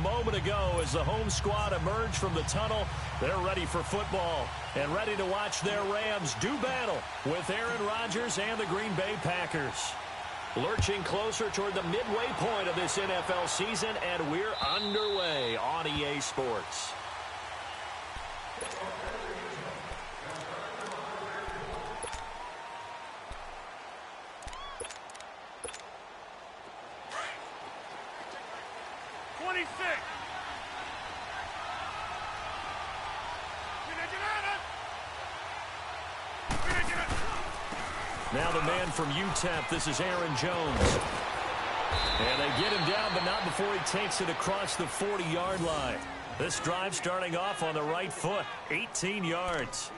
moment ago as the home squad emerged from the tunnel. They're ready for football and ready to watch their Rams do battle with Aaron Rodgers and the Green Bay Packers. Lurching closer toward the midway point of this NFL season, and we're underway on EA Sports. Now the man from UTEP, this is Aaron Jones. And they get him down, but not before he takes it across the 40-yard line. This drive starting off on the right foot, 18 yards.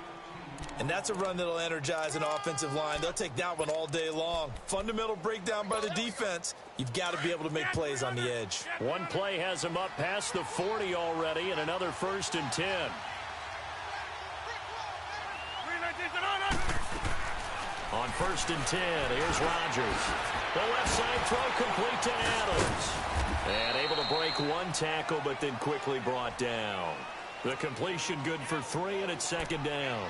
And that's a run that'll energize an offensive line. They'll take that one all day long. Fundamental breakdown by the defense. You've got to be able to make plays on the edge. One play has him up past the 40 already, and another 1st and 10. On 1st and 10, here's Rodgers. The left side throw complete to Adams. And able to break one tackle, but then quickly brought down. The completion good for 3, and it's 2nd down.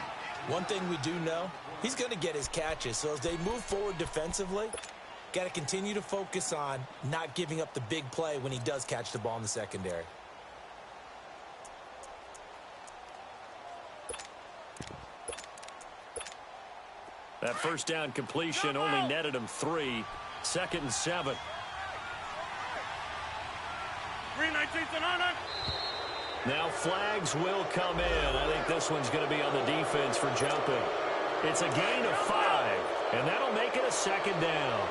One thing we do know, he's going to get his catches. So as they move forward defensively, got to continue to focus on not giving up the big play when he does catch the ball in the secondary. That 1st down completion only netted him 3. 2nd and 7. Now flags will come in. I think this one's going to be on the defense for jumping. It's a gain of 5, and that'll make it a 2nd down.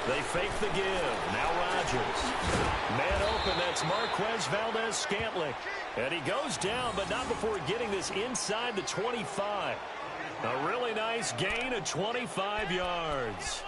They fake the give. Now Rodgers. Man open, that's Marquez Valdez-Scantling. And he goes down, but not before getting this inside the 25. A really nice gain of 25 yards.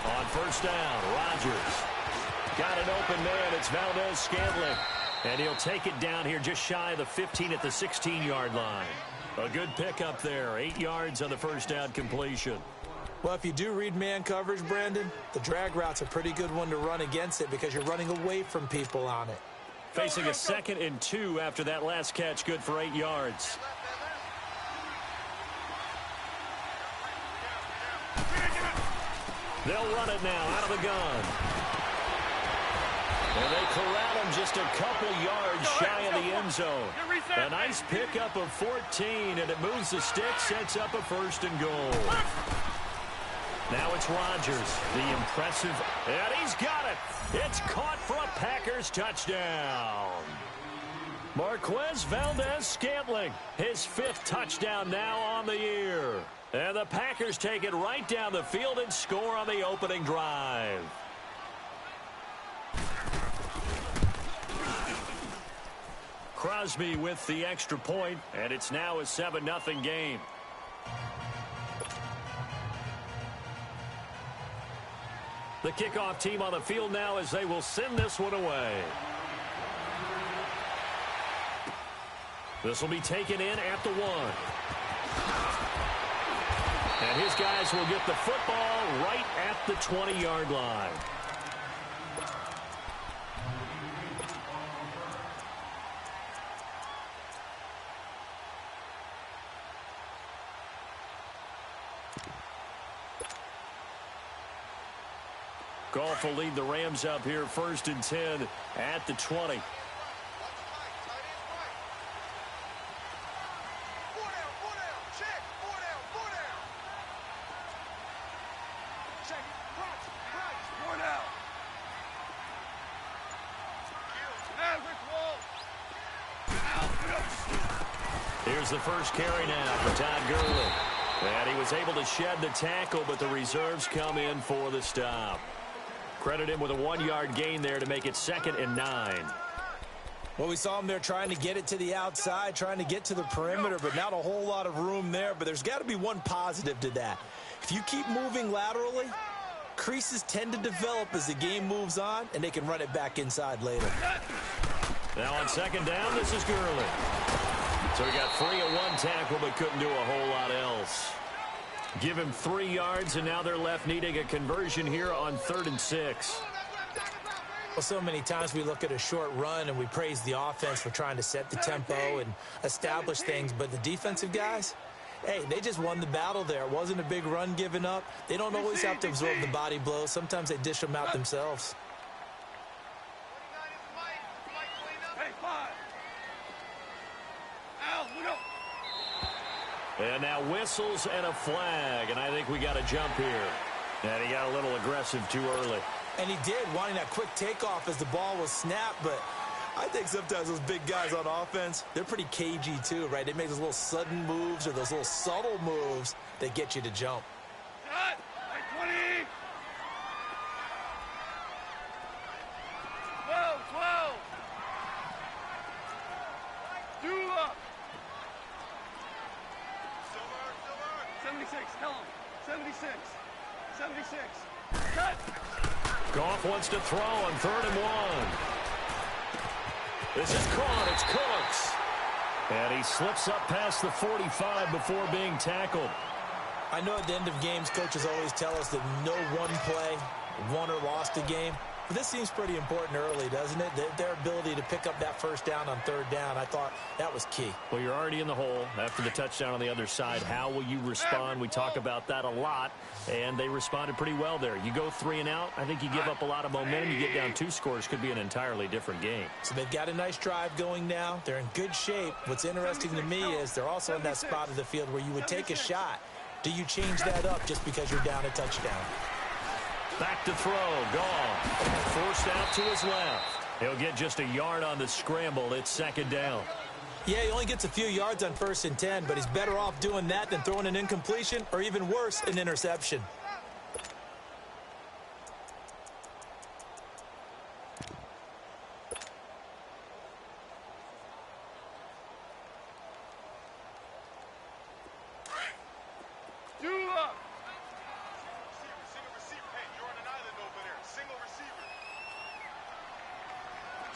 On 1st down, Rodgers. Got an open man. It's Valdez-Scantling. And he'll take it down here just shy of the 15 at the 16-yard line. A good pickup there. 8 yards on the 1st down completion. Well, if you do read man coverage, Brandon, the drag route's a pretty good one to run against it because you're running away from people on it. Facing a 2nd and 2 after that last catch, good for 8 yards. They'll run it now out of the gun. And they corral him just a couple yards shy of the end zone. A nice pickup of 14, and it moves the stick, sets up a 1st and goal. Now it's Rodgers, the impressive, and he's got it. It's caught for a Packers touchdown. Marquez Valdez-Scantling, his 5th touchdown now on the year. And the Packers take it right down the field and score on the opening drive. Crosby with the extra point, and it's now a 7-0 game. The kickoff team on the field now as they will send this one away. This will be taken in at the 1. And his guys will get the football right at the 20-yard line. Goff will lead the Rams up here 1st and 10 at the 20. Here's the first carry now for Todd Gurley. And he was able to shed the tackle, but the reserves come in for the stop. Credit him with a 1-yard gain there to make it 2nd and 9. Well, we saw him there trying to get it to the outside, trying to get to the perimeter, but not a whole lot of room there. But there's got to be one positive to that. If you keep moving laterally, creases tend to develop as the game moves on, and they can run it back inside later. Now on second down, this is Gurley. So he got free of one tackle, but couldn't do a whole lot else. Give him 3 yards, and now they're left needing a conversion here on 3rd and 6. Well, so many times we look at a short run and we praise the offense for trying to set the tempo and establish things, but the defensive guys, hey, they just won the battle there. It wasn't a big run given up. They don't always have to absorb the body blows. Sometimes they dish them out themselves. And now whistles and a flag, and I think we got a jump here. And he got a little aggressive too early. And he did, wanting that quick takeoff as the ball was snapped, but I think sometimes those big guys on offense, they're pretty cagey too, right? They make those little sudden moves or those little subtle moves that get you to jump. Cut! 20! 12! Do up! 76, tell him. 76. Cut! Goff wants to throw on 3rd and 1. This is caught. It's Cooks. And he slips up past the 45 before being tackled. I know at the end of games, coaches always tell us that no one play won or lost a game. But this seems pretty important early, doesn't it? Their ability to pick up that first down on 3rd down, I thought that was key. Well, you're already in the hole after the touchdown on the other side. How will you respond? We talk about that a lot, and they responded pretty well there. You go 3 and out, I think you give up a lot of momentum. You get down 2 scores, could be an entirely different game. So they've got a nice drive going now. They're in good shape. What's interesting to me is they're also in that spot of the field where you would take a shot. Do you change that up just because you're down a touchdown? Back to throw. Goff forced out to his left. He'll get just a yard on the scramble. It's 2nd down. Yeah, he only gets a few yards on 1st and 10, but he's better off doing that than throwing an incompletion or even worse, an interception.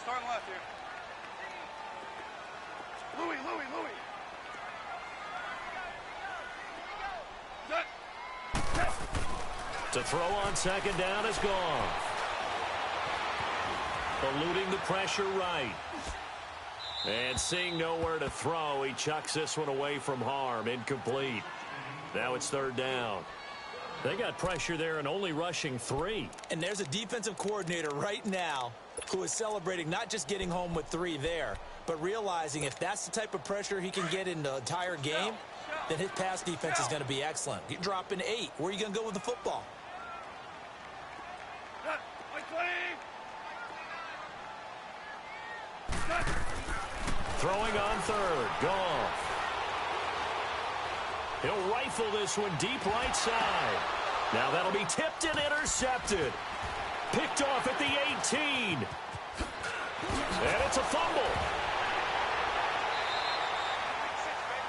Starting left here. Louis. To throw on 2nd down is gone. Eluding the pressure right. And seeing nowhere to throw, he chucks this one away from harm. Incomplete. Now it's 3rd down. They got pressure there and only rushing 3. And there's a defensive coordinator right now who is celebrating not just getting home with 3 there, but realizing if that's the type of pressure he can get in the entire game, then his pass defense is going to be excellent. You're dropping 8. Where are you going to go with the football? Throwing on 3rd. Goff. He'll rifle this one deep right side. Now that'll be tipped and intercepted. Picked off at the 18. And it's a fumble.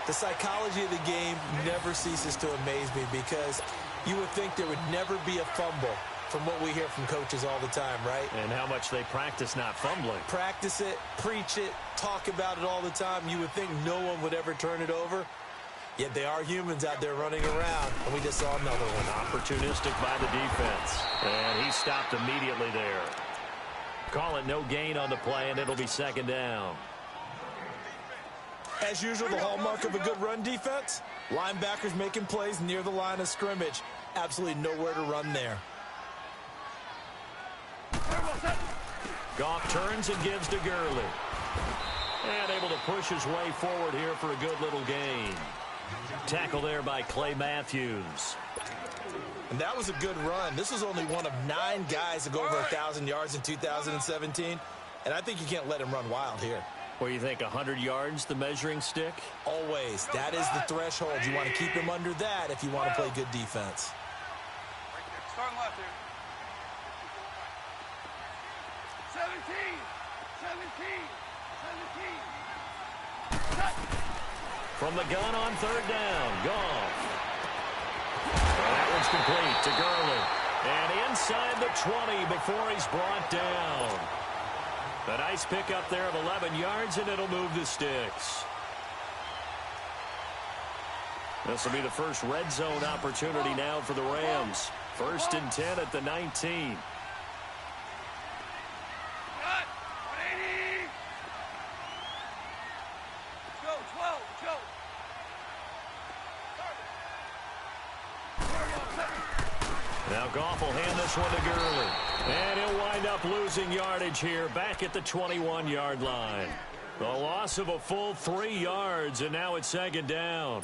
The psychology of the game never ceases to amaze me because you would think there would never be a fumble from what we hear from coaches all the time, right? And how much they practice not fumbling. Practice it, preach it, talk about it all the time. You would think no one would ever turn it over. Yet they are humans out there running around, and we just saw another one. Opportunistic by the defense. And he stopped immediately there. Call it no gain on the play, and it'll be 2nd down. As usual, the hallmark of a good run defense, linebackers making plays near the line of scrimmage. Absolutely nowhere to run there. Goff turns and gives to Gurley. And able to push his way forward here for a good little gain. Tackle there by Clay Matthews. And that was a good run. This was only one of 9 guys to go over 1,000 yards in 2017. And I think you can't let him run wild here. What do you think, 100 yards, the measuring stick? Always. That is the threshold. You want to keep him under that if you want to play good defense. Right there. Starting left here. 17. From the gun on third down, Goff. That one's complete to Gurley. And inside the 20 before he's brought down. A nice pickup there of 11 yards, and it'll move the sticks. This will be the first red zone opportunity now for the Rams. 1st and 10 at the 19. Now Goff will hand this one to Gurley. And he'll wind up losing yardage here back at the 21-yard line. The loss of a full 3 yards, and now it's 2nd down.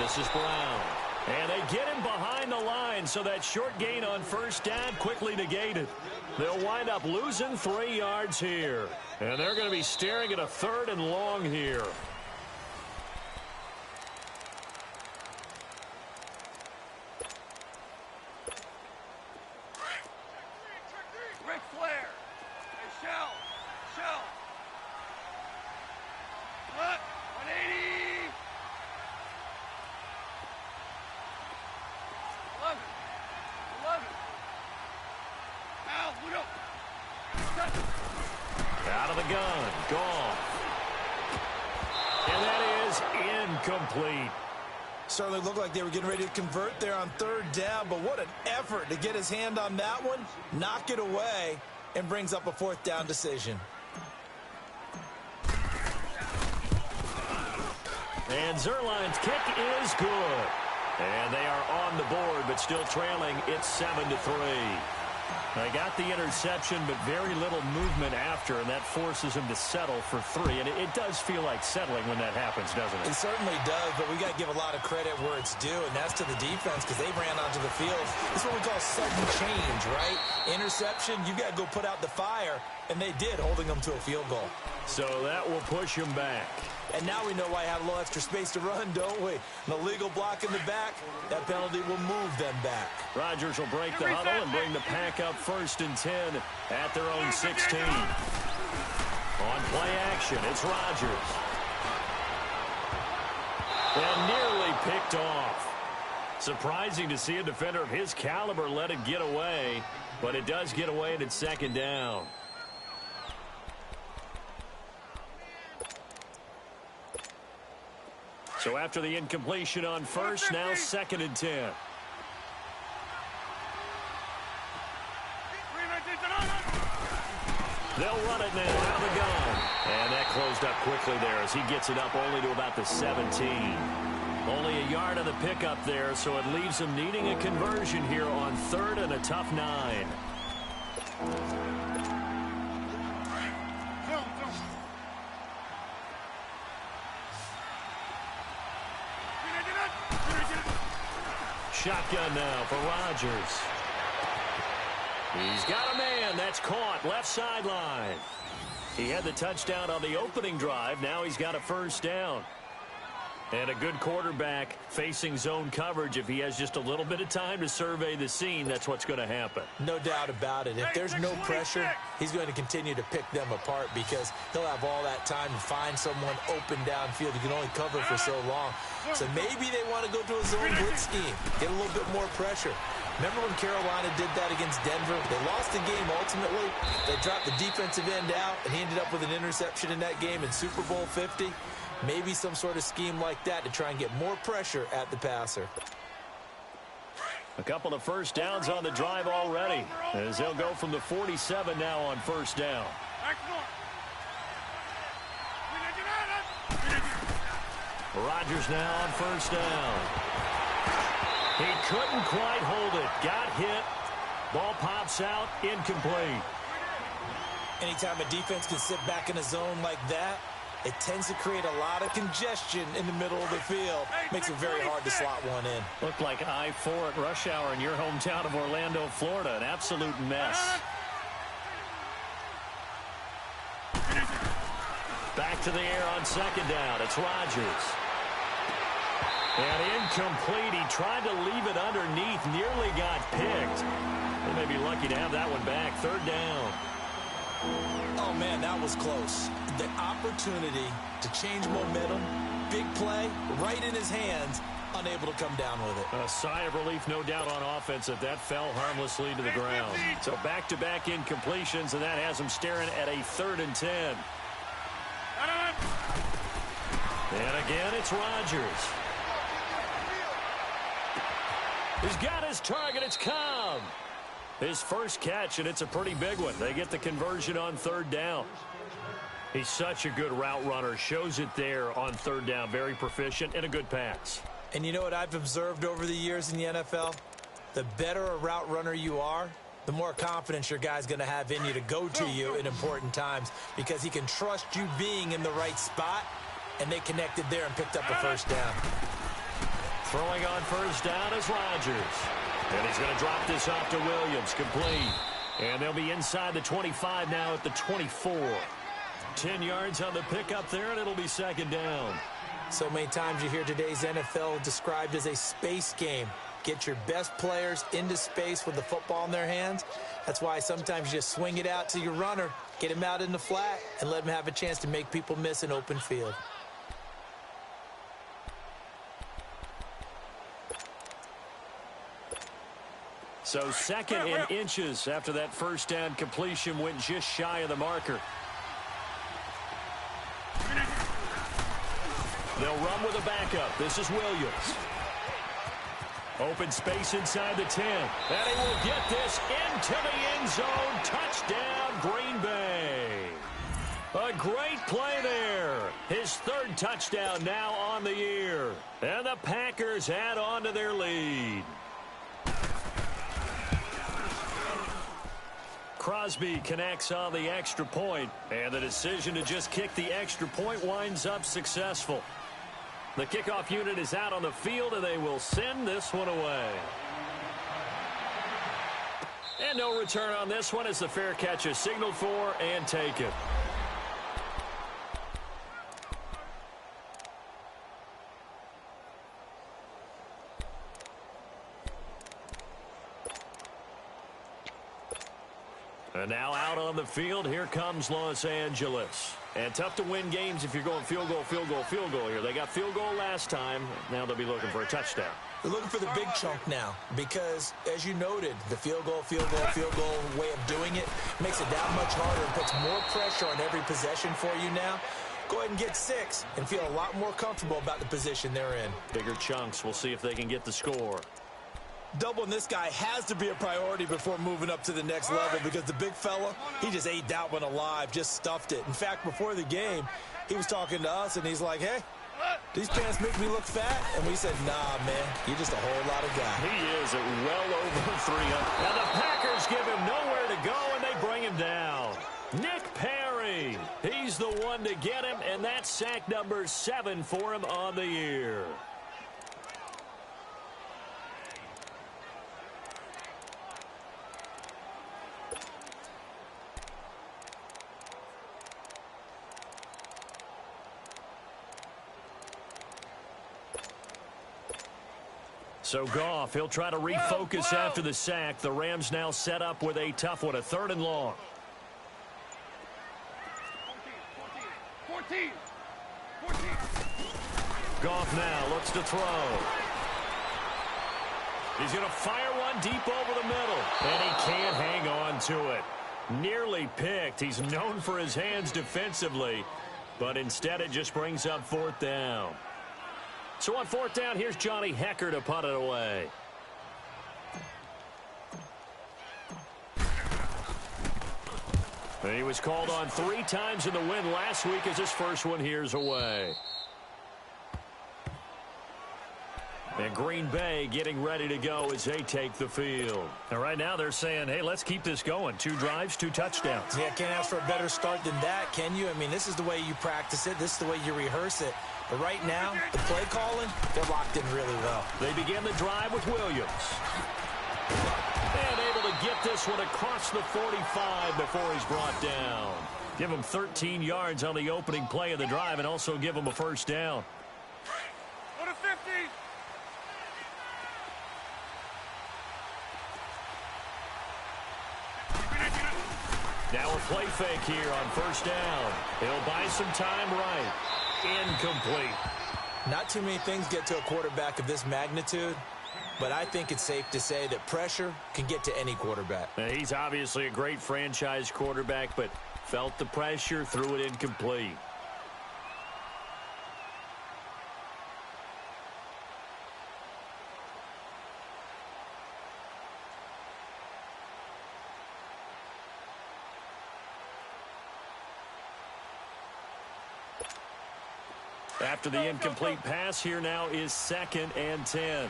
This is Brown. And they get him behind the line, so that short gain on 1st down quickly negated. They'll wind up losing 3 yards here. And they're going to be staring at a 3rd and long here. Out of the gun, Goff. And that is incomplete. Certainly looked like they were getting ready to convert there on 3rd down, but what an effort to get his hand on that one, knock it away, and brings up a 4th down decision. And Zerline's kick is good. And they are on the board, but still trailing. It's 7-3. They got the interception, but very little movement after, and that forces him to settle for 3. And it does feel like settling when that happens, doesn't it? It certainly does, but we got to give a lot of credit where it's due, and that's to the defense because they ran onto the field. This is what we call sudden change, right? Interception, you got to go put out the fire, and they did, holding them to a field goal. So that will push him back. And now we know why I have a little extra space to run, don't we? An illegal block in the back, that penalty will move them back. Rodgers will break the huddle and bring the pack up 1st and 10 at their own 16. On play action, it's Rodgers. And nearly picked off. Surprising to see a defender of his caliber let it get away, but it does get away and it's 2nd down. So after the incompletion on 1st, now 2nd and 10. They'll run it now out of the gun. And that closed up quickly there as he gets it up only to about the 17. Only a yard of the pickup there, so it leaves him needing a conversion here on 3rd and a tough 9. Shotgun now for Rodgers. He's got a man. That's caught. Left sideline. He had the touchdown on the opening drive. Now he's got a 1st down. And a good quarterback facing zone coverage. If he has just a little bit of time to survey the scene, that's what's going to happen. No doubt about it. If there's no pressure, he's going to continue to pick them apart because he'll have all that time to find someone open downfield. He can only cover for so long. So maybe they want to go to a zone blitz scheme, get a little bit more pressure. Remember when Carolina did that against Denver? They lost the game ultimately. They dropped the defensive end out, and he ended up with an interception in that game in Super Bowl 50. Maybe some sort of scheme like that to try and get more pressure at the passer. A couple of 1st downs on the drive already, as they'll go from the 47 now on 1st down. Rodgers now on 1st down. He couldn't quite hold it. Got hit. Ball pops out. Incomplete. Anytime a defense can sit back in a zone like that, It tends to create a lot of congestion in the middle of the field. Makes it very hard to slot one in. Looked like I-4 at rush hour in your hometown of Orlando, Florida. An absolute mess. Back to the air on second down. It's Rodgers. And incomplete. He tried to leave it underneath. Nearly got picked. They may be lucky to have that one back. Third down. Oh, man, that was close. The opportunity to change momentum, big play, right in his hands, unable to come down with it. A sigh of relief, no doubt, on offense that fell harmlessly to the ground. So back-to-back incompletions, and that has him staring at a 3rd and 10. And again, it's Rodgers. He's got his target. It's Cobb. His first catch, and it's a pretty big one. They get the conversion on 3rd down. He's such a good route runner. Shows it there on 3rd down. Very proficient and a good pass. And you know what I've observed over the years in the NFL? The better a route runner you are, the more confidence your guy's going to have in you to go to you in important times because he can trust you being in the right spot, and they connected there and picked up a 1st down. Throwing on 1st down is Rodgers. And he's going to drop this off to Williams. Complete. And they'll be inside the 25 now at the 24. 10 yards on the pickup there, and it'll be 2nd down. So many times you hear today's NFL described as a space game. Get your best players into space with the football in their hands. That's why sometimes you just swing it out to your runner, get him out in the flat, and let him have a chance to make people miss an open field. So 2nd and inches after that 1st down completion went just shy of the marker. They'll run with a backup. This is Williams. Open space inside the 10. And he will get this into the end zone. Touchdown, Green Bay. A great play there. His 3rd touchdown now on the year. And the Packers add on to their lead. Crosby connects on the extra point, and the decision to just kick the extra point winds up successful. The kickoff unit is out on the field, and they will send this one away. And no return on this one as the fair catch is signaled for and taken. And now out on the field, here comes Los Angeles. And tough to win games if you're going field goal, field goal, field goal here. They got field goal last time. Now they'll be looking for a touchdown. They're looking for the big chunk now because, as you noted, the field goal way of doing it makes it that much harder and puts more pressure on every possession for you now. Go ahead and get 6 and feel a lot more comfortable about the position they're in. Bigger chunks. We'll see if they can get the score. Doubling this guy has to be a priority before moving up to the next level because the big fella, he just ate that one alive, just stuffed it. In fact, before the game, he was talking to us, and he's like, hey, these pants make me look fat? And we said, nah, man, you're just a whole lot of guy. He is at well over 300. Now the Packers give him nowhere to go, and they bring him down. Nick Perry, he's the one to get him, and that's sack number 7 for him on the year. So Goff, he'll try to refocus after the sack. The Rams now set up with a tough one, a 3rd and long. 14. Goff now looks to throw. He's going to fire one deep over the middle, and he can't hang on to it. Nearly picked. He's known for his hands defensively, but instead it just brings up 4th down. So on 4th down, here's Johnny Hecker to punt it away. And he was called on 3 times in the win last week as his first one here's away. And Green Bay getting ready to go as they take the field. And right now they're saying, hey, let's keep this going. 2 drives, 2 touchdowns. Yeah, can't ask for a better start than that, can you? I mean, this is the way you practice it. This is the way you rehearse it. But right now, the play calling, they're locked in really well. They begin the drive with Williams. And able to get this one across the 45 before he's brought down. Give him 13 yards on the opening play of the drive and also give him a first down. Go to 50. Now a play fake here on first down. He'll buy some time right. Incomplete. Not too many things get to a quarterback of this magnitude, but I think it's safe to say that pressure can get to any quarterback. Now, he's obviously a great franchise quarterback, but felt the pressure, threw it incomplete. After the incomplete pass, here now is 2nd and 10.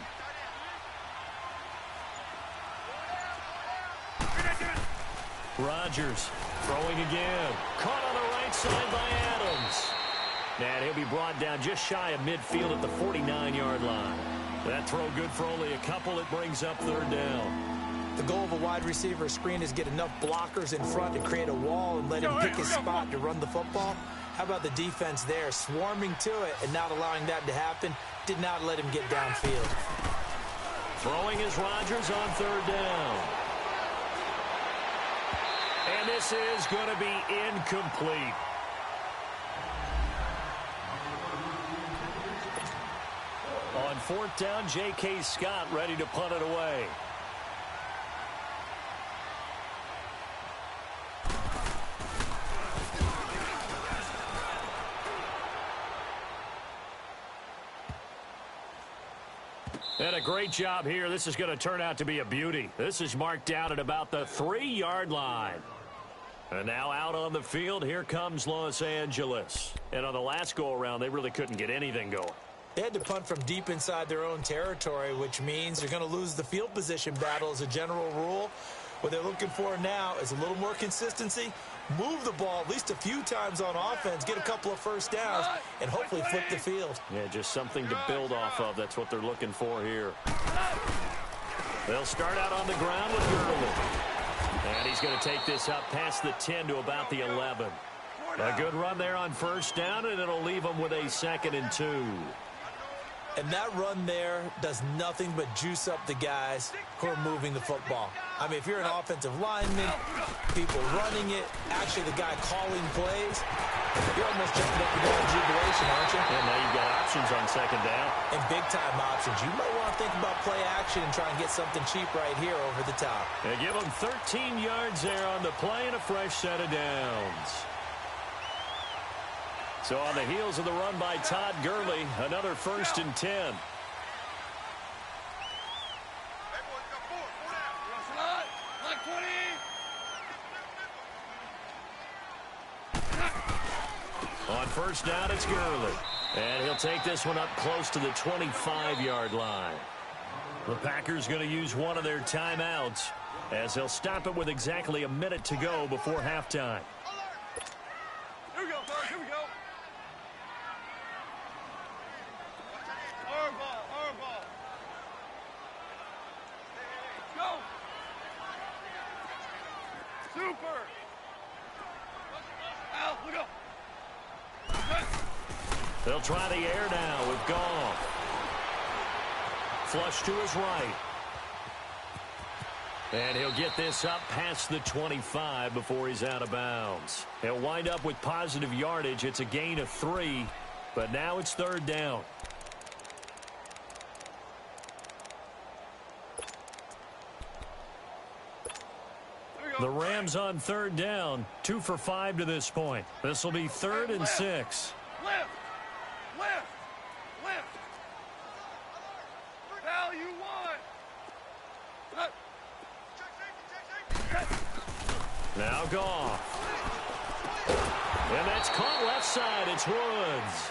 Rodgers throwing again. Caught on the right side by Adams. And he'll be brought down just shy of midfield at the 49-yard line. That throw good for only a couple. It brings up 3rd down. The goal of a wide receiver screen is get enough blockers in front to create a wall and let him pick his spot to run the football. How about the defense there, swarming to it and not allowing that to happen? Did not let him get downfield. Throwing is Rodgers on 3rd down. And this is going to be incomplete. On 4th down, J.K. Scott ready to punt it away. And a great job here. This is going to turn out to be a beauty. This is marked down at about the 3-yard line. And now out on the field, here comes Los Angeles. And on the last go-around, they really couldn't get anything going. They had to punt from deep inside their own territory, which means they're going to lose the field position battle as a general rule. What they're looking for now is a little more consistency, move the ball at least a few times on offense, get a couple of first downs, and hopefully flip the field. Yeah, just something to build off of. That's what they're looking for here. They'll start out on the ground with Gurley. And he's going to take this up past the 10 to about the 11. A good run there on first down, and it'll leave them with a 2nd and 2. And that run there does nothing but juice up the guys who are moving the football. I mean, if you're an offensive lineman, people running it, actually the guy calling plays, you're almost jumping up and down in jubilation, aren't you? And now you've got options on 2nd down. And big-time options. You might want to think about play action and try and get something cheap right here over the top. They give them 13 yards there on the play and a fresh set of downs. So on the heels of the run by Todd Gurley, another 1st and 10. On first down, it's Gurley. And he'll take this one up close to the 25-yard line. The Packers going to use one of their timeouts as they'll stop it with exactly a minute to go before halftime. Here we go, fellas. Here we go. Arm ball. Arm ball. Go. Super. Al, look up. They'll try the air now with Goff. Flush to his right. And he'll get this up past the 25 before he's out of bounds. He'll wind up with positive yardage. It's a gain of 3, but now it's 3rd down. The Rams on 3rd down, 2 for 5 to this point. This will be 3rd and 6. Lift. Lift. Lift. Val, you won. Now Goff. And that's caught left side. It's Woods.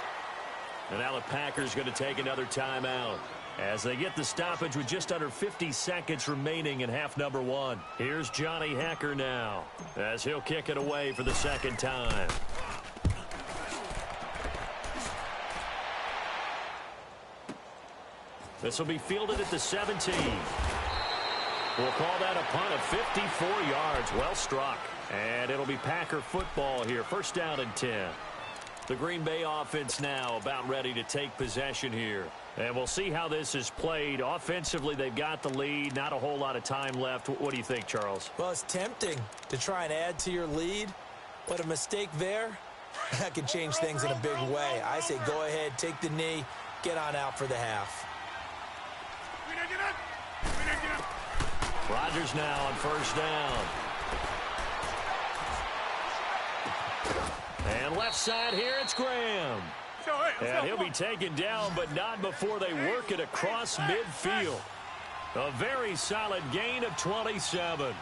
And now the Packers going to take another timeout as they get the stoppage with just under 50 seconds remaining in half number one. Here's Johnny Hekker now as he'll kick it away for the second time. This will be fielded at the 17. We'll call that a punt of 54 yards. Well struck. And it'll be Packer football here. First down and 10. The Green Bay offense now about ready to take possession here. And we'll see how this is played. Offensively, they've got the lead. Not a whole lot of time left. What do you think, Charles? Well, it's tempting to try and add to your lead, but a mistake there, that can change things in a big way. I say go ahead, take the knee, get on out for the half. Rodgers now on first down. And left side here, it's Graham. And he'll be taken down, but not before they work it across midfield. A very solid gain of 27.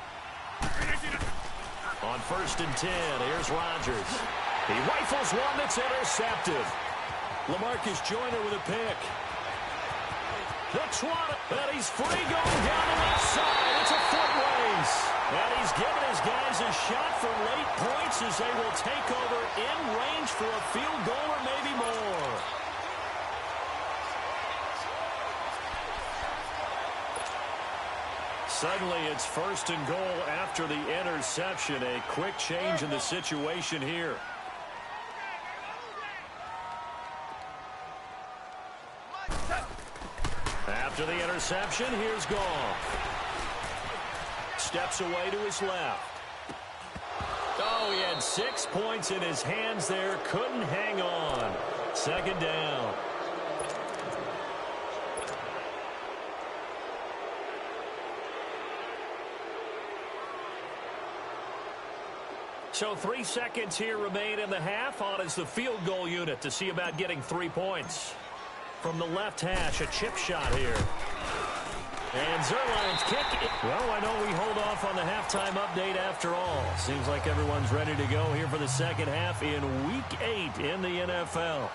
On first and 10, here's Rodgers. He rifles one that's intercepted. LaMarcus Joyner with a pick. The trot, and he's free going down the left side. It's a foot race. And he's given his guys a shot for late points as they will take over in range for a field goal or maybe more. Suddenly it's first and goal after the interception. A quick change in the situation here. After the interception, here's Goff. Steps away to his left. Oh, he had 6 points in his hands there. Couldn't hang on. Second down. So 3 seconds here remain in the half. On is the field goal unit to see about getting 3 points. From the left hash, a chip shot here. And Zerline's kick. Well, I know we hold off on the halftime update after all. Seems like everyone's ready to go here for the second half in Week 8 in the NFL.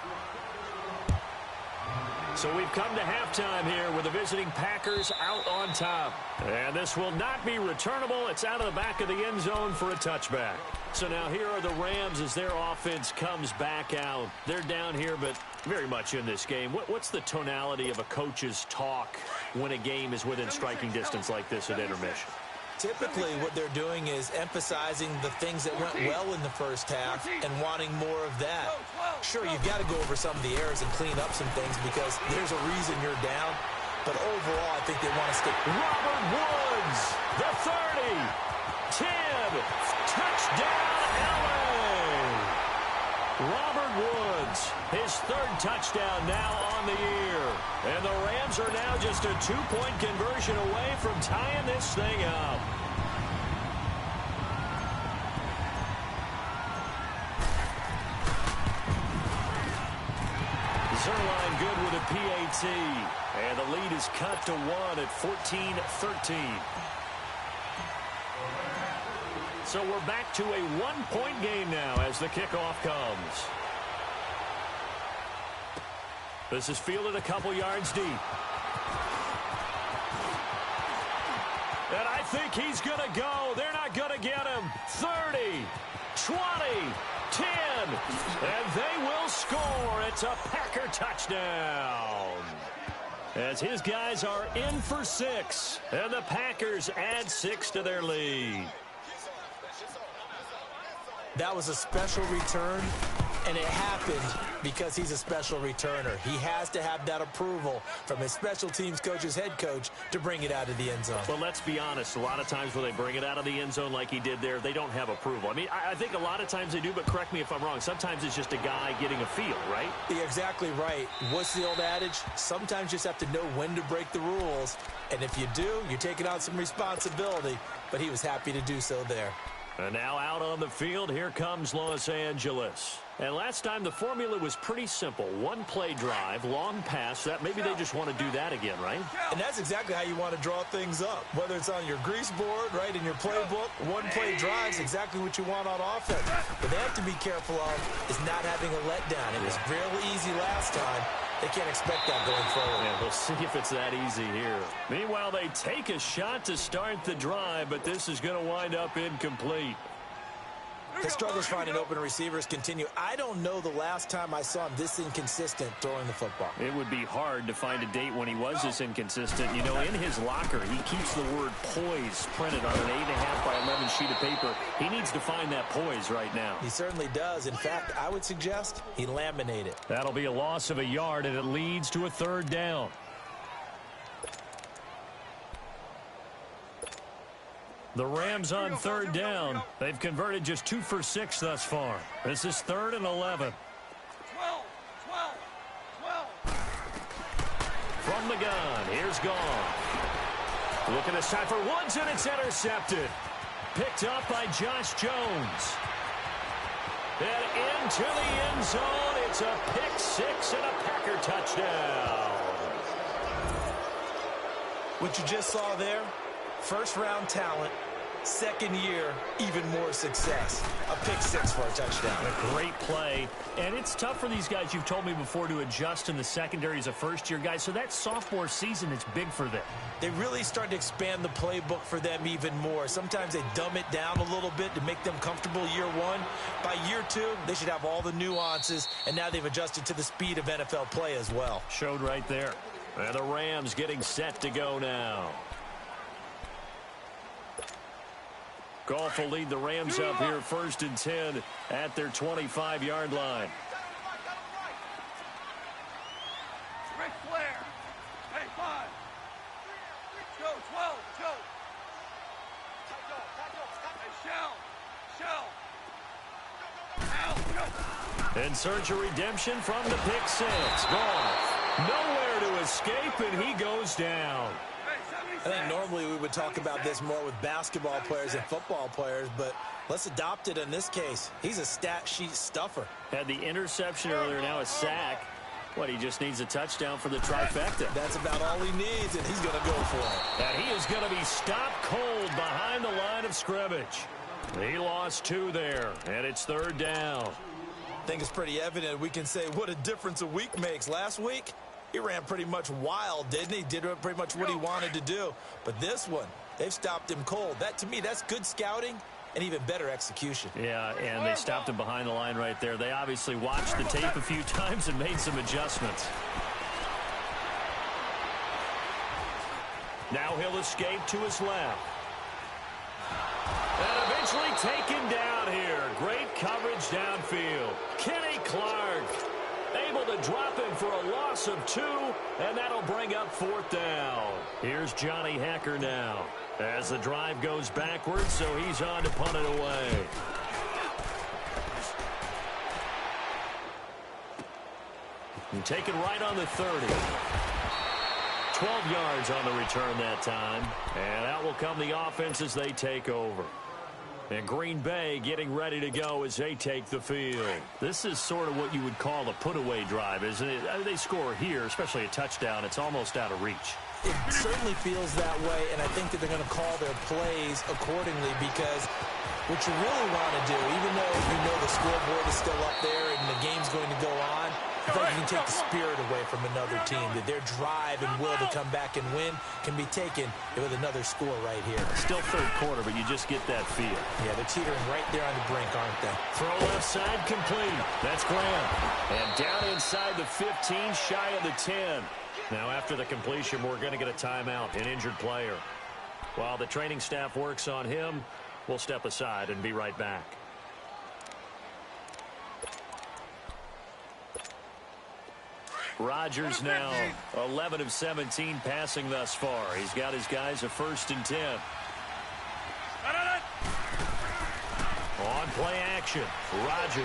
So we've come to halftime here with the visiting Packers out on top. And this will not be returnable. It's out of the back of the end zone for a touchback. So now here are the Rams as their offense comes back out. They're down here, but very much in this game. What's the tonality of a coach's talk when a game is within striking distance like this at intermission? Typically, what they're doing is emphasizing the things that went well in the first half and wanting more of that. Sure, you've got to go over some of the errors and clean up some things because there's a reason you're down. But overall, I think they want to stick. Robert Woods, the 30, 10, touchdown, LA. Robert Woods, his third touchdown now on the year. And the Rams are now just a 2-point conversion away from tying this thing up. Zerline good with a PAT. And the lead is cut to 1 at 14-13. So we're back to a 1-point game now as the kickoff comes. This is fielded a couple yards deep. And I think he's going to go. They're not going to get him. 30, 20, 10, and they will score. It's a Packer touchdown. As his guys are in for 6, and the Packers add 6 to their lead. That was a special return, and it happened because he's a special returner. He has to have that approval from his special teams coach's head coach to bring it out of the end zone. Well, let's be honest. A lot of times when they bring it out of the end zone like he did there, they don't have approval. I mean, I think a lot of times they do, but correct me if I'm wrong. Sometimes it's just a guy getting a feel, right? You're exactly right. What's the old adage? Sometimes you just have to know when to break the rules. And if you do, you're taking on some responsibility. But he was happy to do so there. And now out on the field, here comes Los Angeles. And last time, the formula was pretty simple. One play drive, long pass. That maybe they just want to do that again, right? And that's exactly how you want to draw things up. Whether it's on your grease board, right, in your playbook, one play drive is exactly what you want on offense. What they have to be careful of is not having a letdown. It was real easy last time. They can't expect that going forward. Yeah, we'll see if it's that easy here. Meanwhile, they take a shot to start the drive, but this is going to wind up incomplete. The struggles finding open receivers continue. I don't know the last time I saw him this inconsistent throwing the football. It would be hard to find a date when he was this inconsistent. You know, in his locker, he keeps the word poise printed on an 8.5 by 11 sheet of paper. He needs to find that poise right now. He certainly does. In fact, I would suggest he laminate it. That'll be a loss of a yard, and it leads to a third down. The Rams on third down. They've converted just 2 for 6 thus far. This is 3rd and 11. 12. From the gun, here's Gone. Looking this time for Woods, and it's intercepted. Picked up by Josh Jones. And into the end zone. It's a pick 6 and a Packer touchdown. What you just saw there, first-round talent, second year, even more success. A pick 6 for a touchdown. A great play. And it's tough for these guys, you've told me before, to adjust in the secondary as a first-year guy. So that sophomore season is big for them. They really start to expand the playbook for them even more. Sometimes they dumb it down a little bit to make them comfortable year one. By year 2, they should have all the nuances, and now they've adjusted to the speed of NFL play as well. Showed right there. And the Rams getting set to go now. Goff will lead the Rams up here 1st and 10 at their 25-yard line. Ric Flair. Hey, 5. Go, 12. Go. Hey, Shell. Go. In search of redemption from the pick 6. Goff nowhere to escape, and he goes down. I think normally we would talk about this more with basketball players and football players, but let's adopt it in this case. He's a stat sheet stuffer. Had the interception earlier, now a sack. What, he just needs a touchdown for the trifecta. That's about all he needs, and he's going to go for it. And he is going to be stopped cold behind the line of scrimmage. He lost 2 there, and it's 3rd down. I think it's pretty evident. We can say what a difference a week makes. Last week, he ran pretty much wild, didn't he? Did pretty much what he wanted to do. But this one, they've stopped him cold. That, to me, that's good scouting and even better execution. Yeah, and they stopped him behind the line right there. They obviously watched the tape a few times and made some adjustments. Now he'll escape to his left. And eventually taken down here. Great coverage downfield. Kenny Clark able to drop him for a loss of 2, and that'll bring up 4th down. Here's Johnny Hecker now as the drive goes backwards, so he's on to punt it away. And taken right on the 30. 12 yards on the return that time, and out will come the offense as they take over. And Green Bay getting ready to go as they take the field. This is sort of what you would call a put-away drive, isn't it? They score here, especially a touchdown. It's almost out of reach. It certainly feels that way, and I think that they're going to call their plays accordingly, because what you really want to do, even though you know the scoreboard is still up there and the game's going to go on, I think you can take the spirit away from another team. That their drive and will to come back and win can be taken with another score right here. Still 3rd quarter, but you just get that feel. Yeah, they're teetering right there on the brink, aren't they? Throw left side complete. That's Graham. And down inside the 15, shy of the 10. Now after the completion, we're going to get a timeout, an injured player. While the training staff works on him, we'll step aside and be right back. Rodgers now 11 of 17 passing thus far. He's got his guys a 1st and 10. On play action, Rodgers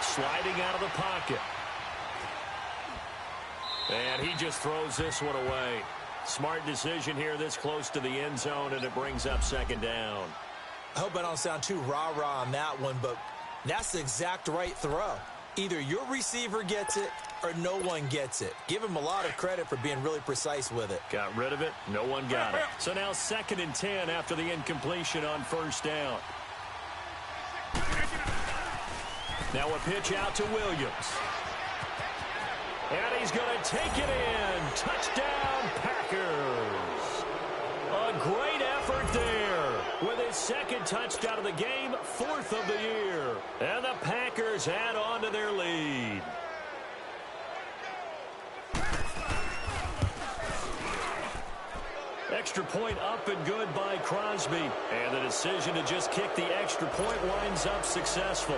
sliding out of the pocket. And he just throws this one away. Smart decision here this close to the end zone, and it brings up 2nd down. I hope I don't sound too rah-rah on that one, but that's the exact right throw. Either your receiver gets it or no one gets it. Give him a lot of credit for being really precise with it. Got rid of it. No one got it. So now 2nd and 10 after the incompletion on 1st down. Now a pitch out to Williams. And he's going to take it in. Touchdown, Packers. A great effort there. With his 2nd touchdown of the game, 4th of the year. And the Packers add on to their lead. Extra point up and good by Crosby. And the decision to just kick the extra point winds up successful.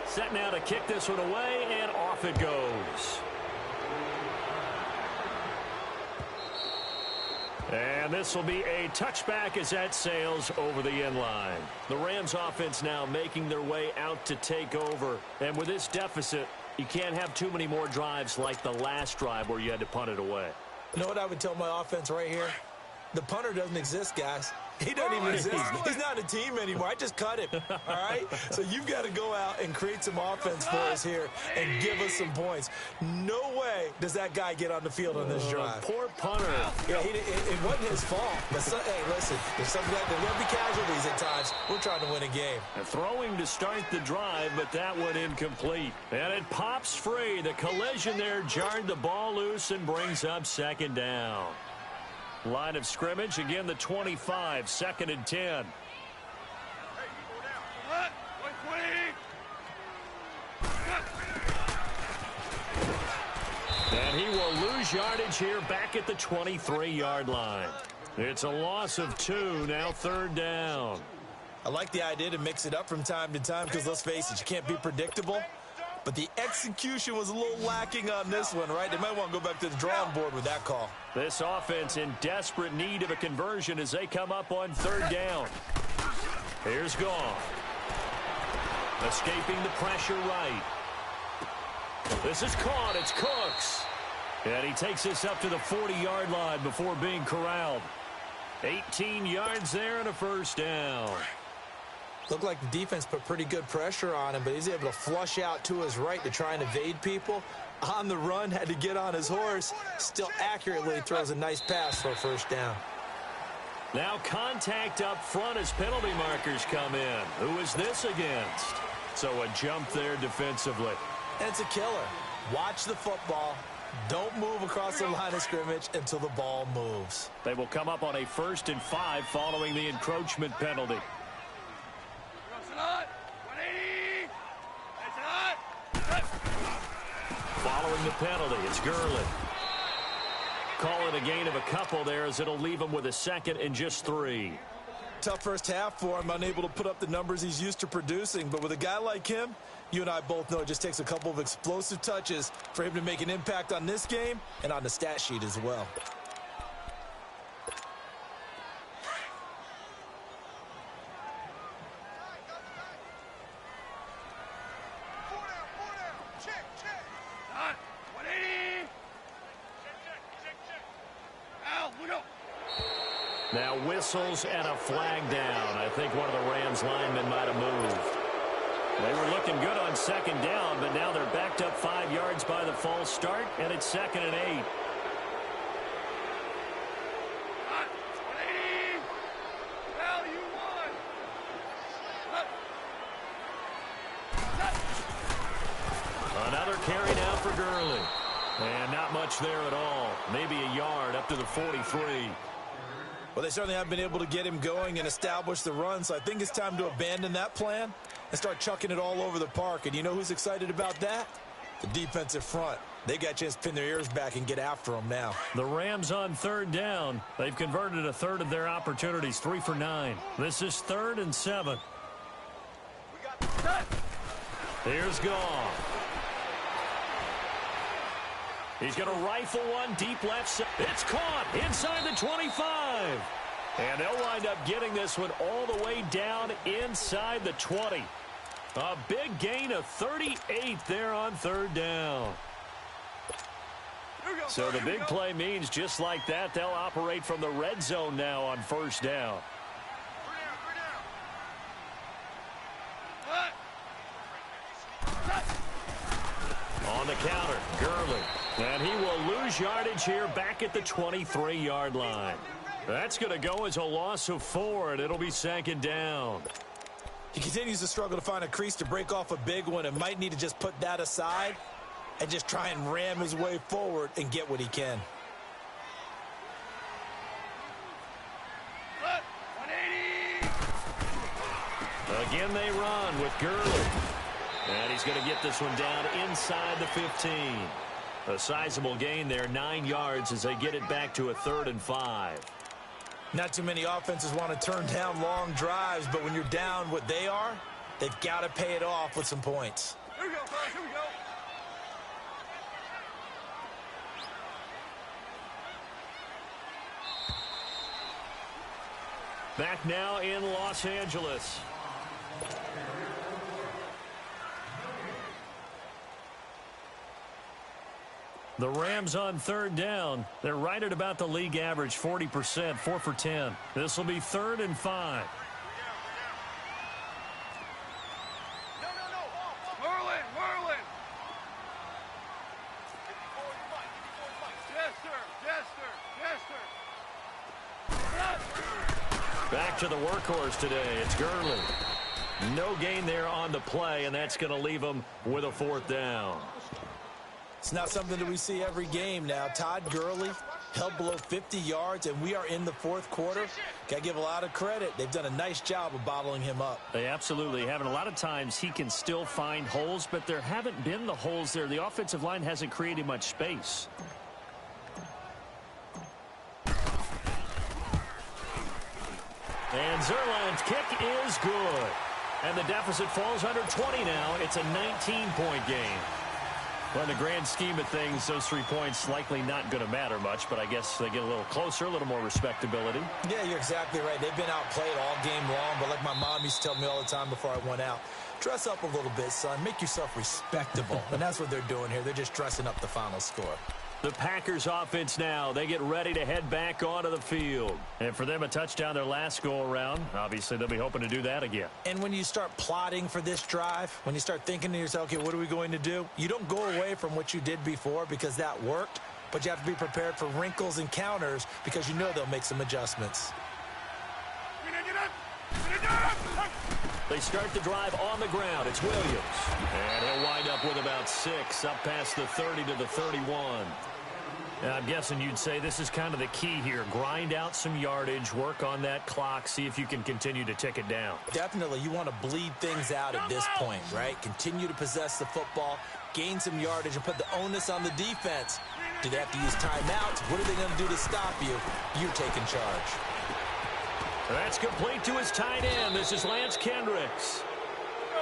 Set now to kick this one away, and off it goes. And this will be a touchback as that sails over the end line. The Rams offense now making their way out to take over. And with this deficit, you can't have too many more drives like the last drive where you had to punt it away. You know what I would tell my offense right here? The punter doesn't exist, guys. He doesn't even exist. He's not a team anymore. I just cut him, all right? So you've got to go out and create some offense for us here and give us some points. No way does that guy get on the field on this drive. Poor punter. Yeah, it wasn't his fault. But, hey, listen, there's going to be casualties at times. We're trying to win a game. Throwing to start the drive, but that one incomplete. And it pops free. The collision there jarred the ball loose and brings up 2nd down. Line of scrimmage, again the 25, 2nd and 10. And he will lose yardage here back at the 23-yard line. It's a loss of 2, now 3rd down. I like the idea to mix it up from time to time because, let's face it, you can't be predictable. But the execution was a little lacking on this one, right? They might want to go back to the drawing board with that call. This offense in desperate need of a conversion as they come up on 3rd down. Here's Goff. Escaping the pressure right. This is caught. It's Cooks. And he takes this up to the 40-yard line before being corralled. 18 yards there and a 1st down. Looked like the defense put pretty good pressure on him, but he's able to flush out to his right to try and evade people. On the run, had to get on his horse. Still accurately throws a nice pass for a 1st down. Now contact up front as penalty markers come in. Who is this against? So a jump there defensively. And it's a killer. Watch the football. Don't move across the line of scrimmage until the ball moves. They will come up on a 1st and 5 following the encroachment penalty. Following the penalty, it's Gurley. Call it a gain of a couple there as it'll leave him with a 2nd and just 3. Tough first half for him, unable to put up the numbers he's used to producing. But with a guy like him, you and I both know it just takes a couple of explosive touches for him to make an impact on this game and on the stat sheet as well. Now whistles and a flag down. I think one of the Rams linemen might have moved. They were looking good on 2nd down, but now they're backed up 5 yards by the false start, and it's 2nd and 8. Another carry now for Gurley. And not much there at all. Maybe a yard up to the 43. Well, they certainly haven't been able to get him going and establish the run, so I think it's time to abandon that plan and start chucking it all over the park. And you know who's excited about that? The defensive front. They got a chance to pin their ears back and get after them now. The Rams on 3rd down. They've converted a 1/3 of their opportunities, 3 for 9. This is 3rd and 7. Here's Goff. He's going to rifle one deep left side. It's caught inside the 25. And they'll wind up getting this one all the way down inside the 20. A big gain of 38 there on 3rd down. So the big play means just like that, they'll operate from the red zone now on 1st down. Gurley. And he will lose yardage here back at the 23-yard line. That's going to go as a loss of 4, and it'll be 2nd down. He continues to struggle to find a crease to break off a big one and might need to just put that aside and just try and ram his way forward and get what he can. Cut. 180. Again, they run with Gurley. And he's going to get this one down inside the 15. A sizable gain there, 9 yards as they get it back to a 3rd and 5. Not too many offenses want to turn down long drives, but when you're down what they are, they've got to pay it off with some points. Here we go, fellas. Here we go. Back now in Los Angeles. The Rams on 3rd down. They're right at about the league average, 40%, 4 for 10. This will be 3rd and 5. Merlin. Jester. Back to the workhorse today. It's Gurley. No gain there on the play, and that's going to leave him with a 4th down. It's not something that we see every game now. Todd Gurley held below 50 yards, and we are in the 4th quarter. Got to give a lot of credit. They've done a nice job of bottling him up. They absolutely have. And a lot of times he can still find holes, but there haven't been the holes there. The offensive line hasn't created much space. And Zerline's kick is good. And the deficit falls under 20 now. It's a 19-point game. Well, in the grand scheme of things, those 3 points likely not going to matter much, but I guess they get a little closer, a little more respectability. Yeah, you're exactly right. They've been outplayed all game long, but like my mom used to tell me all the time before I went out, dress up a little bit, son. Make yourself respectable. And that's what they're doing here. They're just dressing up the final score. The Packers offense now, they get ready to head back onto the field. And for them, a touchdown their last go-around. Obviously, they'll be hoping to do that again. And when you start plotting for this drive, when you start thinking to yourself, okay, what are we going to do? You don't go away from what you did before because that worked, but you have to be prepared for wrinkles and counters because you know they'll make some adjustments. They start the drive on the ground. It's Williams. And he'll wind up with about 6, up past the 30 to the 31. And I'm guessing you'd say this is kind of the key here. Grind out some yardage, work on that clock, see if you can continue to tick it down. Definitely, you want to bleed things out at this point, right? Continue to possess the football, gain some yardage, and put the onus on the defense. Do they have to use timeouts? What are they going to do to stop you? You're taking charge. That's complete to his tight end. This is Lance Kendricks.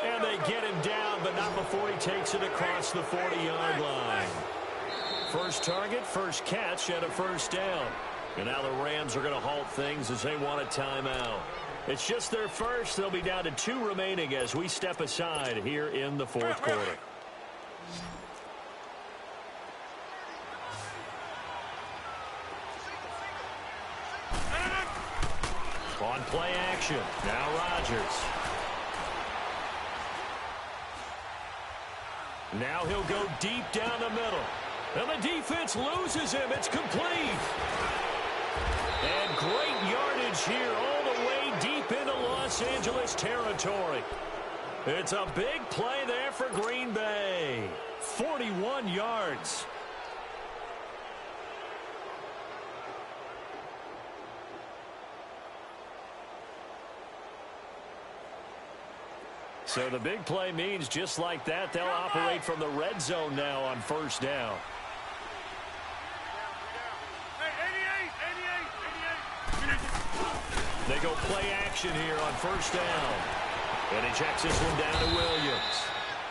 And they get him down, but not before he takes it across the 40-yard line. First target, first catch, and a 1st down. And now the Rams are going to halt things as they want a timeout. It's just their first. They'll be down to 2 remaining as we step aside here in the 4th quarter. On play action, now Rodgers. Now he'll go deep down the middle. And the defense loses him. It's complete. And great yardage here all the way deep into Los Angeles territory. It's a big play there for Green Bay. 41 yards. So the big play means just like that, they'll operate from the red zone now on 1st down. They go play action here on 1st down. And he checks this one down to Williams.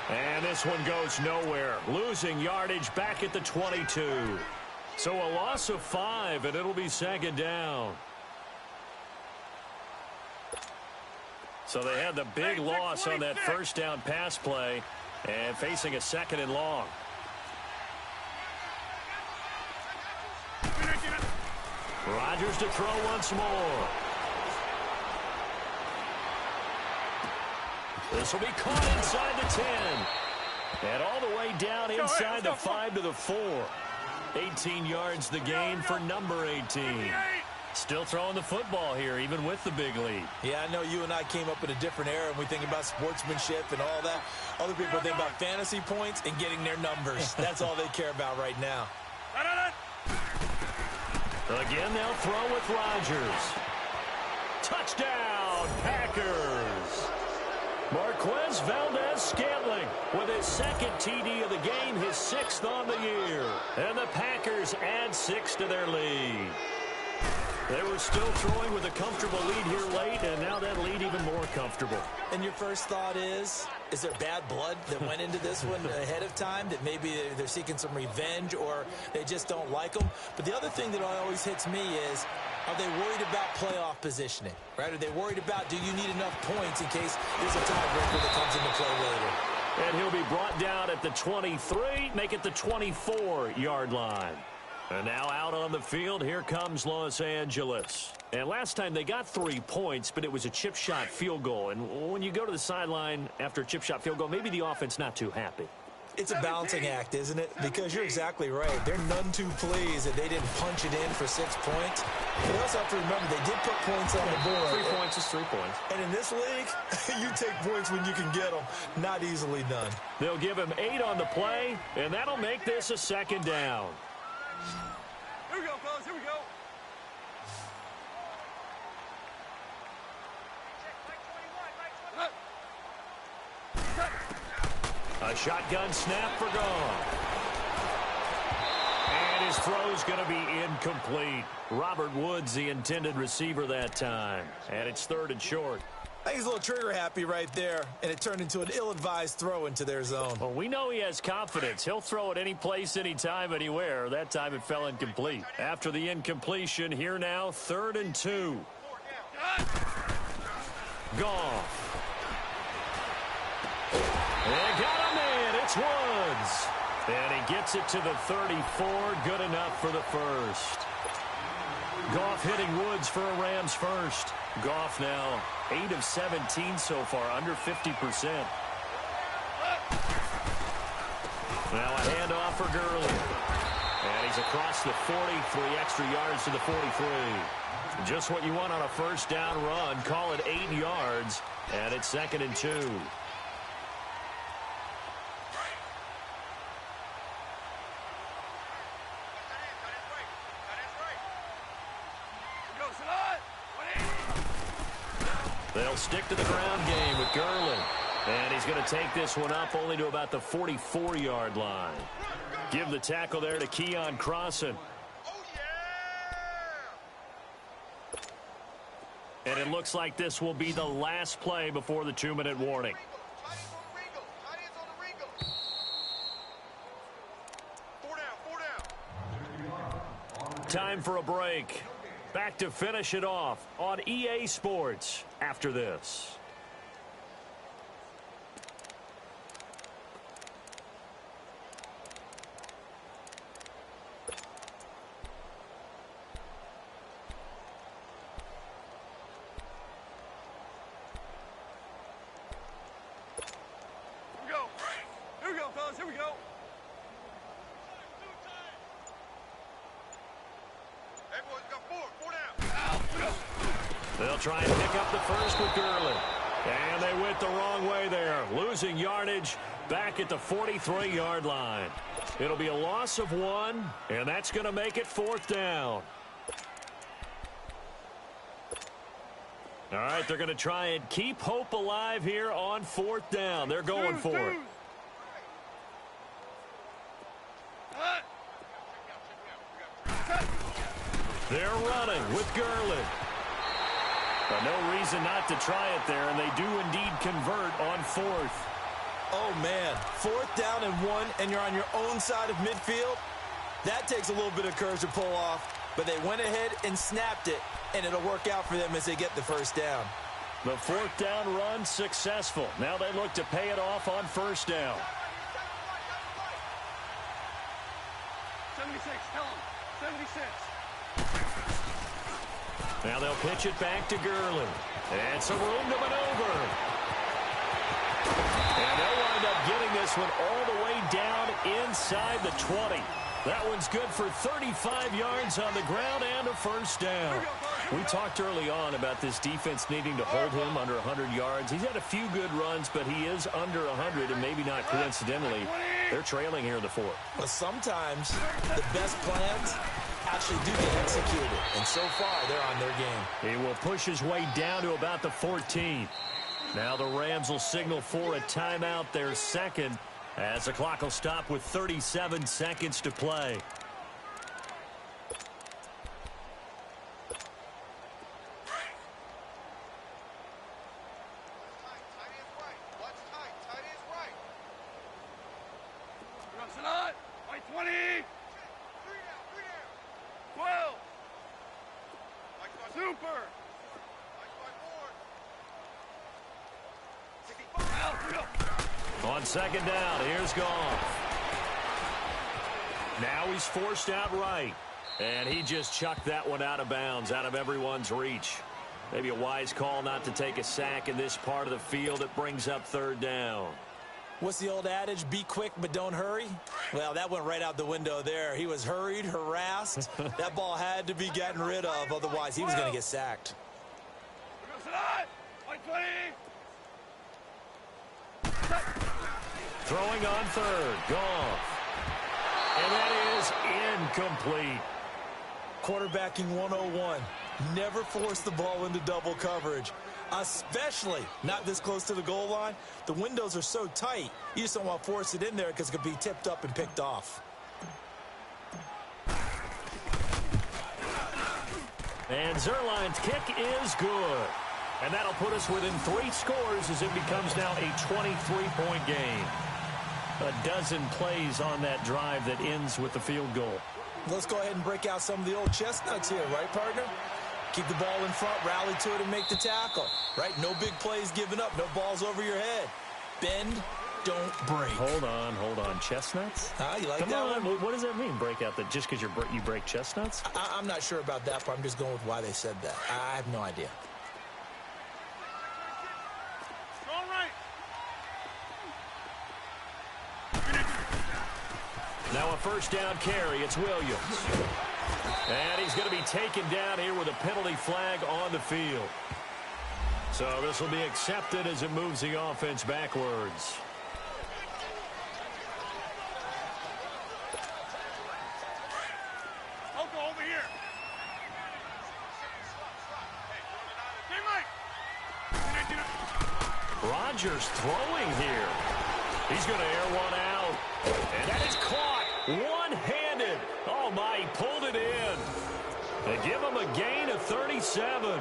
And this one goes nowhere. Losing yardage back at the 22. So a loss of 5, and it'll be 2nd down. So they had the big loss on that 1st down pass play and facing a 2nd and long. Rodgers to throw once more. This will be caught inside the And all the way down inside the 5 to the 4. 18 yards the gain for number 18. Still throwing the football here, even with the big lead. Yeah, I know you and I came up in a different era, and we think about sportsmanship and all that. Other people think about fantasy points and getting their numbers. That's all they care about right now. Again, they'll throw with Rodgers. Touchdown, Packers. Marquez Valdez-Scantling with his second TD of the game, his 6th on the year. And the Packers add 6 to their lead. They were still throwing with a comfortable lead here late, and now that lead even more comfortable. And your first thought is there bad blood that went into this one ahead of time, that maybe they're seeking some revenge or they just don't like them? But the other thing that always hits me is, are they worried about playoff positioning, right? Are they worried about, do you need enough points in case there's a tiebreaker that comes into play later? And he'll be brought down at the 23, make it the 24-yard line. And now out on the field, here comes Los Angeles. And last time they got 3 points, but it was a chip shot field goal. And when you go to the sideline after a chip shot field goal, maybe the offense not too happy. It's a balancing act, isn't it? Because you're exactly right. They're none too pleased that they didn't punch it in for 6 points. But you also have to remember, they did put points on the board. 3 points is 3 points. And in this league, you take points when you can get them. Not easily done. They'll give him 8 on the play, and that'll make this a 2nd down. Here we go, fellas. Here we go. A shotgun snap for Goff. And his throw's going to be incomplete. Robert Woods, the intended receiver that time. And it's 3rd and short. I think he's a little trigger happy right there, and it turned into an ill-advised throw into their zone. Well, we know he has confidence. He'll throw it any place, anytime, anywhere. That time it fell incomplete. After the incompletion, here now, 3rd and 2. Goff. And got him in. It's Woods. And he gets it to the 34. Good enough for the first. Goff hitting Woods for a Rams first. Goff now 8 of 17 so far, under 50%. Now a handoff for Gurley. And he's across the 40, 3 extra yards to the 43. Just what you want on a first down run. Call it 8 yards, and it's 2nd and 2. They'll stick to the ground game with Gurley. And he's going to take this one up only to about the 44-yard line. Give the tackle there to Keon Crossan. And it looks like this will be the last play before the 2-minute warning. Time for a break. Back to finish it off on EA Sports after this. Here we go, fellas. Here we go. They'll try and pick up the first with Gurley. And they went the wrong way there. Losing yardage back at the 43-yard line. It'll be a loss of 1, and that's going to make it 4th down. All right, they're going to try and keep hope alive here on 4th down. They're going for it. They're running with Gurley. But no reason not to try it there, and they do indeed convert on 4th. Oh, man. 4th down and 1, and you're on your own side of midfield? That takes a little bit of courage to pull off, but they went ahead and snapped it, and it'll work out for them as they get the first down. The 4th down run successful. Now they look to pay it off on 1st down. 76, tell him. 76. Now they'll pitch it back to Gurley. And some room to maneuver. And they'll wind up getting this one all the way down inside the 20. That one's good for 35 yards on the ground and a first down. We talked early on about this defense needing to hold him under 100 yards. He's had a few good runs, but he is under 100, and maybe not coincidentally, they're trailing here in the fourth. Well, sometimes the best plans actually do get executed, and so far they're on their game. He will push his way down to about the 14. Now the Rams will signal for a timeout, their second, as the clock will stop with 37 seconds to play. On second down, here's Goff. Now he's forced out right. And he just chucked that one out of bounds, out of everyone's reach. Maybe a wise call not to take a sack in this part of the field. It brings up third down. What's the old adage? Be quick, but don't hurry? Well, that went right out the window there. He was hurried, harassed. That ball had to be gotten rid of. Otherwise, he was going to get sacked. Throwing on third. Goff. And that is incomplete. Quarterbacking 101. Never force the ball into double coverage, especially not this close to the goal line. The windows are so tight, you just don't want to force it in there because it could be tipped up and picked off. And Zerline's kick is good. And that'll put us within 3 scores as it becomes now a 23-point game. A dozen plays on that drive that ends with the field goal. Let's go ahead and break out some of the old chestnuts here, right, partner? Keep the ball in front, rally to it, and make the tackle. Right? No big plays given up, no balls over your head. Bend, don't break. Hold on. Chestnuts? You like Come that on. one? What does that mean, break out? That just because you break chestnuts? I'm not sure about that part. I'm just going with why they said that. I have no idea. Now a first down carry. It's Williams. And he's going to be taken down here with a penalty flag on the field. So this will be accepted as it moves the offense backwards. Over here. Rodgers throwing here. He's going to air one out. And that is caught one-handed. Oh, my, he pulled it in. They give him a gain of 37.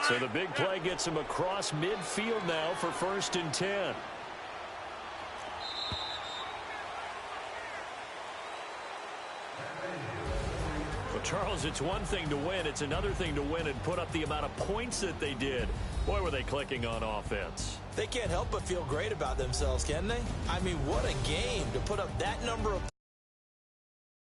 So the big play gets him across midfield now for 1st and 10. Well, Charles, it's one thing to win. It's another thing to win and put up the amount of points that they did. Boy, were they clicking on offense. They can't help but feel great about themselves, can they? I mean, what a game to put up that number of